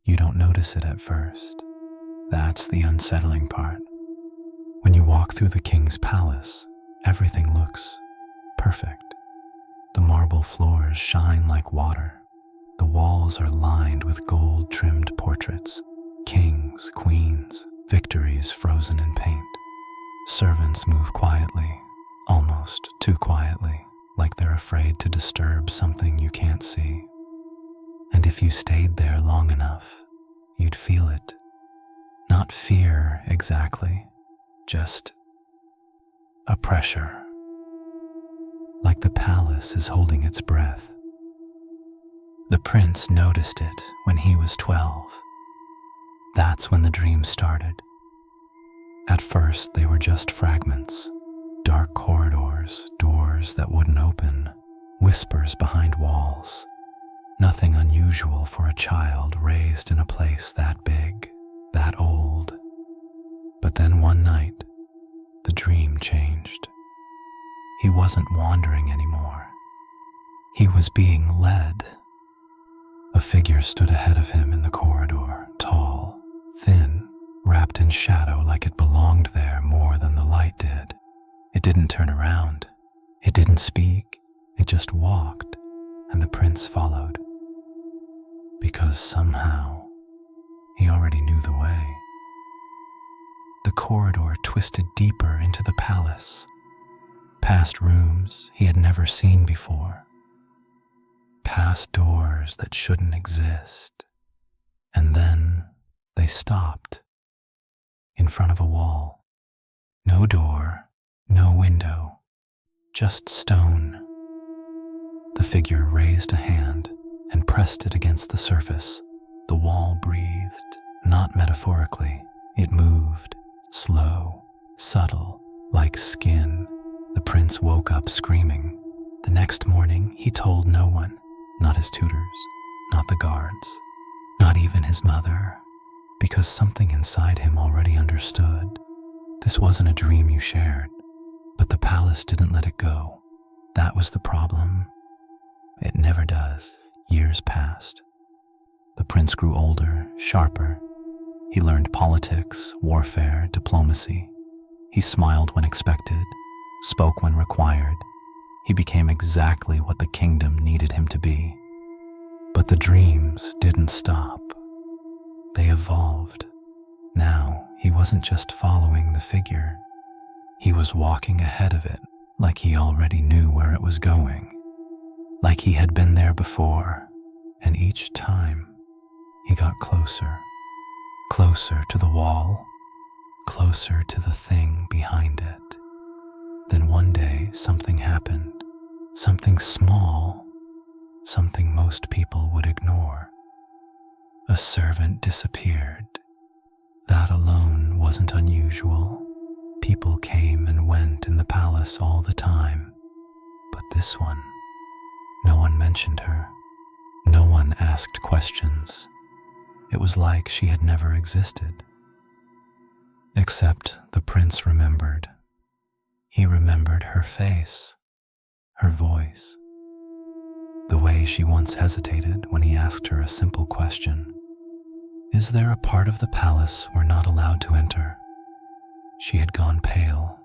You don't notice it at first. That's the unsettling part. When you walk through the king's palace, everything looks perfect. The marble floors shine like water. The walls are lined with gold-trimmed portraits, kings, queens, victories frozen in paint. Servants move quietly, almost too quietly, like they're afraid to disturb something you can't see. And if you stayed there long enough, you'd feel it. Not fear exactly, just a pressure. Like the palace is holding its breath. The prince noticed it when he was 12. That's when the dream started. At first, they were just fragments, dark corridors, doors that wouldn't open, whispers behind walls. Nothing unusual for a child raised in a place that big, that old. But then one night, the dream changed. He wasn't wandering anymore. He was being led. A figure stood ahead of him in the corridor, tall, thin, wrapped in shadow like it belonged there more than the light did. It didn't turn around. It didn't speak. It just walked, and the prince followed. Because somehow, he already knew the way. The corridor twisted deeper into the palace, past rooms he had never seen before, past doors that shouldn't exist. And then they stopped in front of a wall. No door, no window, just stone. The figure raised a hand and pressed it against the surface. The wall breathed, not metaphorically. It moved, slow, subtle, like skin. The prince woke up screaming. The next morning, he told no one, not his tutors, not the guards, not even his mother, because something inside him already understood. This wasn't a dream you shared, but the palace didn't let it go. That was the problem. It never does. Years passed. The prince grew older, sharper. He learned politics, warfare, diplomacy. He smiled when expected, spoke when required. He became exactly what the kingdom needed him to be. But the dreams didn't stop. They evolved. Now, he wasn't just following the figure. He was walking ahead of it, like he already knew where it was going. Like he had been there before, and each time he got closer, closer to the wall, closer to the thing behind it. Then one day something happened, something small, something most people would ignore. A servant disappeared. That alone wasn't unusual. People came and went in the palace all the time, but this one, no one mentioned her. No one asked questions. It was like she had never existed. Except the prince remembered. He remembered her face, her voice, the way she once hesitated when he asked her a simple question. Is there a part of the palace we're not allowed to enter? She had gone pale,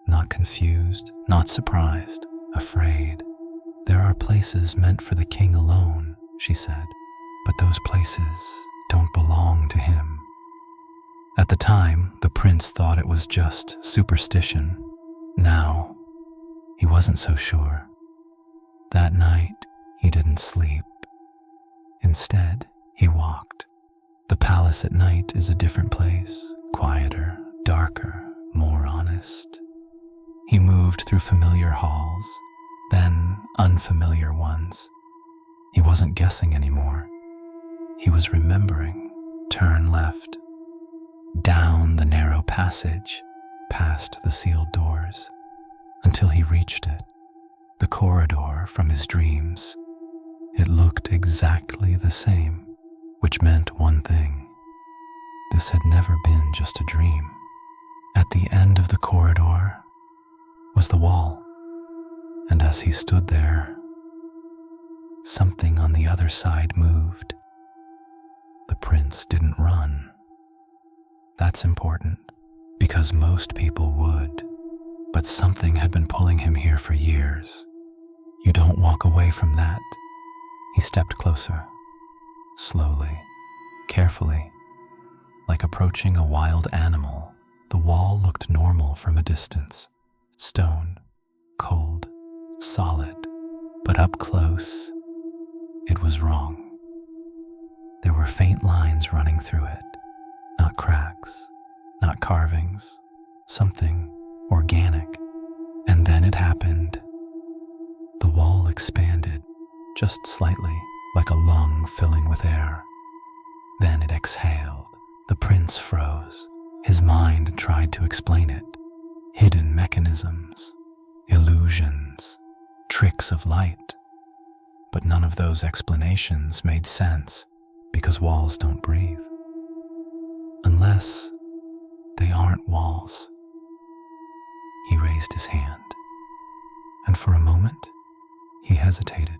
not confused, not surprised, afraid. There are places meant for the king alone, she said, but those places don't belong to him. At the time, the prince thought it was just superstition. Now, he wasn't so sure. That night, he didn't sleep. Instead, he walked. The palace at night is a different place, quieter, darker, more honest. He moved through familiar halls, then unfamiliar ones. He wasn't guessing anymore. He was remembering. Turn left. Down the narrow passage, past the sealed doors, until he reached it, the corridor from his dreams. It looked exactly the same, which meant one thing. This had never been just a dream. At the end of the corridor was the wall, and as he stood there, something on the other side moved. The prince didn't run. That's important, because most people would, but something had been pulling him here for years. You don't walk away from that. He stepped closer, slowly, carefully, like approaching a wild animal. The wall looked normal from a distance, stone, cold, solid, but up close, it was wrong. There were faint lines running through it, not cracks, not carvings, something organic. And then it happened. The wall expanded, just slightly, like a lung filling with air. Then it exhaled. The prince froze. His mind tried to explain it. Hidden mechanisms, illusions, tricks of light. But none of those explanations made sense, because walls don't breathe. Unless they aren't walls. He raised his hand, and for a moment, he hesitated,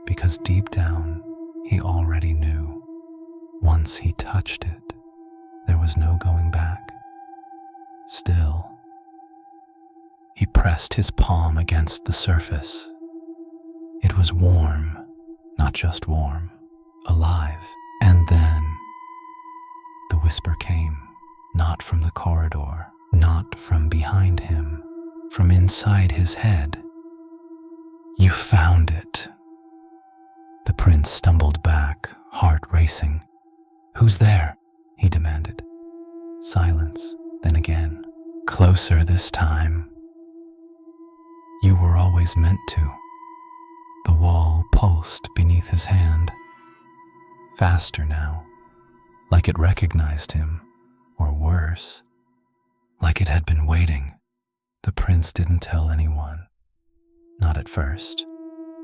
because deep down, he already knew. Once he touched it, there was no going back. Still, he pressed his palm against the surface. It was warm, not just warm, alive. And then, the whisper came, not from the corridor, not from behind him, from inside his head. You found it. The prince stumbled back, heart racing. Who's there? He demanded. Silence, then again, closer this time. You were always meant to. The wall pulsed beneath his hand. Faster now, like it recognized him, or worse, like it had been waiting. The prince didn't tell anyone, not at first,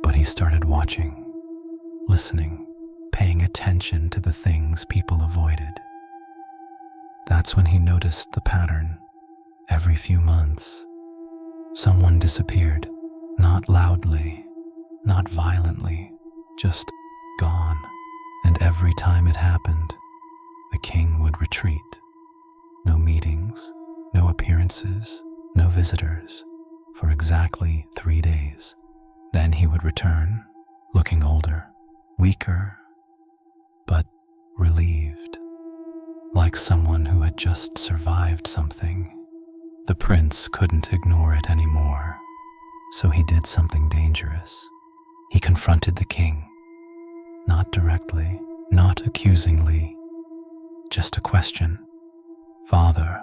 but he started watching, listening, paying attention to the things people avoided. That's when he noticed the pattern. Every few months, someone disappeared, not loudly, not violently, just gone. And every time it happened, the king would retreat. No meetings, no appearances, no visitors, for exactly 3 days. Then he would return, looking older, weaker, but relieved, like someone who had just survived something. The prince couldn't ignore it anymore, so he did something dangerous. He confronted the king. Not directly, not accusingly, just a question. Father,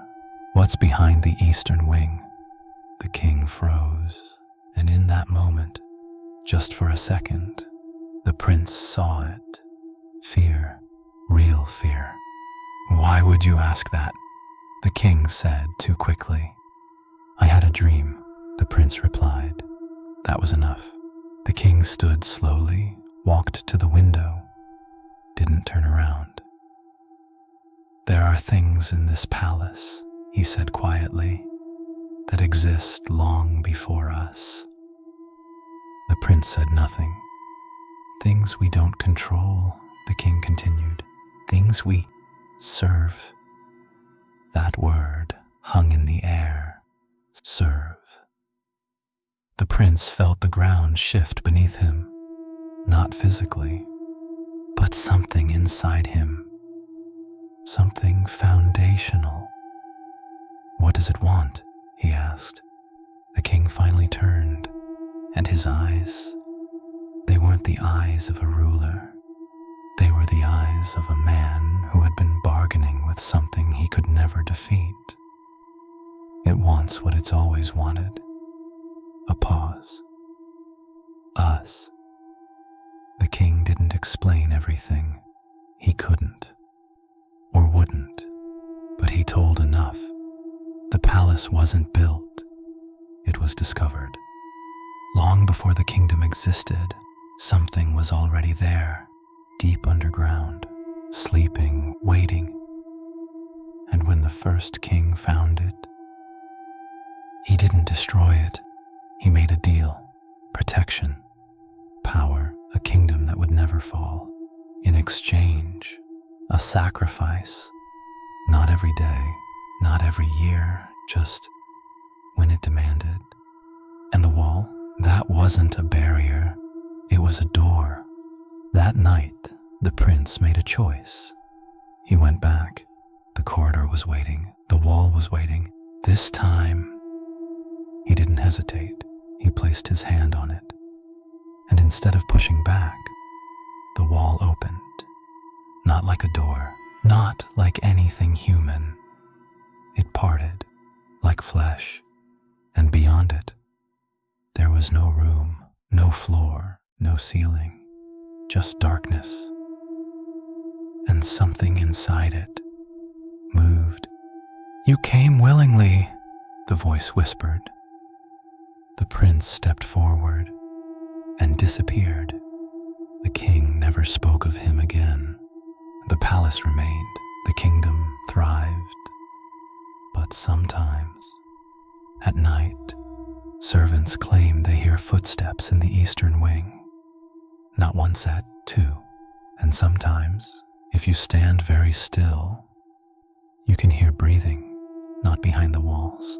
what's behind the eastern wing? The king froze, and in that moment, just for a second, the prince saw it. Fear, real fear. Why would you ask that? The king said too quickly. I had a dream, the prince replied. That was enough. The king stood slowly, walked to the window, didn't turn around. There are things in this palace, he said quietly, that exist long before us. The prince said nothing. Things we don't control, the king continued. Things we serve. That word hung in the air. Serve. The prince felt the ground shift beneath him, not physically, but something inside him, something foundational. What does it want? He asked. The king finally turned, and his eyes, they weren't the eyes of a ruler. They were the eyes of a man who had been bargaining with something he could never defeat. It wants what it's always wanted. A pause. Us. The king didn't explain everything. He couldn't, or wouldn't, but he told enough. The palace wasn't built, it was discovered. Long before the kingdom existed, something was already there, deep underground, sleeping, waiting. And when the first king found it, he didn't destroy it. He made a deal, protection, power, a kingdom that would never fall. in exchange, a sacrifice, not every day, not every year, just when it demanded. And the wall, that wasn't a barrier, it was a door. That night, the prince made a choice. He went back. The corridor was waiting, the wall was waiting. This time, he didn't hesitate. He placed his hand on it. And instead of pushing back, the wall opened. Not like a door, not like anything human. It parted, like flesh, and beyond it, there was no room, no floor, no ceiling, just darkness. And something inside it moved. "You came willingly," the voice whispered. The prince stepped forward and disappeared. The king never spoke of him again. The palace remained, the kingdom thrived. But sometimes, at night, servants claim they hear footsteps in the eastern wing. Not one set, two. And sometimes, if you stand very still, you can hear breathing, not behind the walls,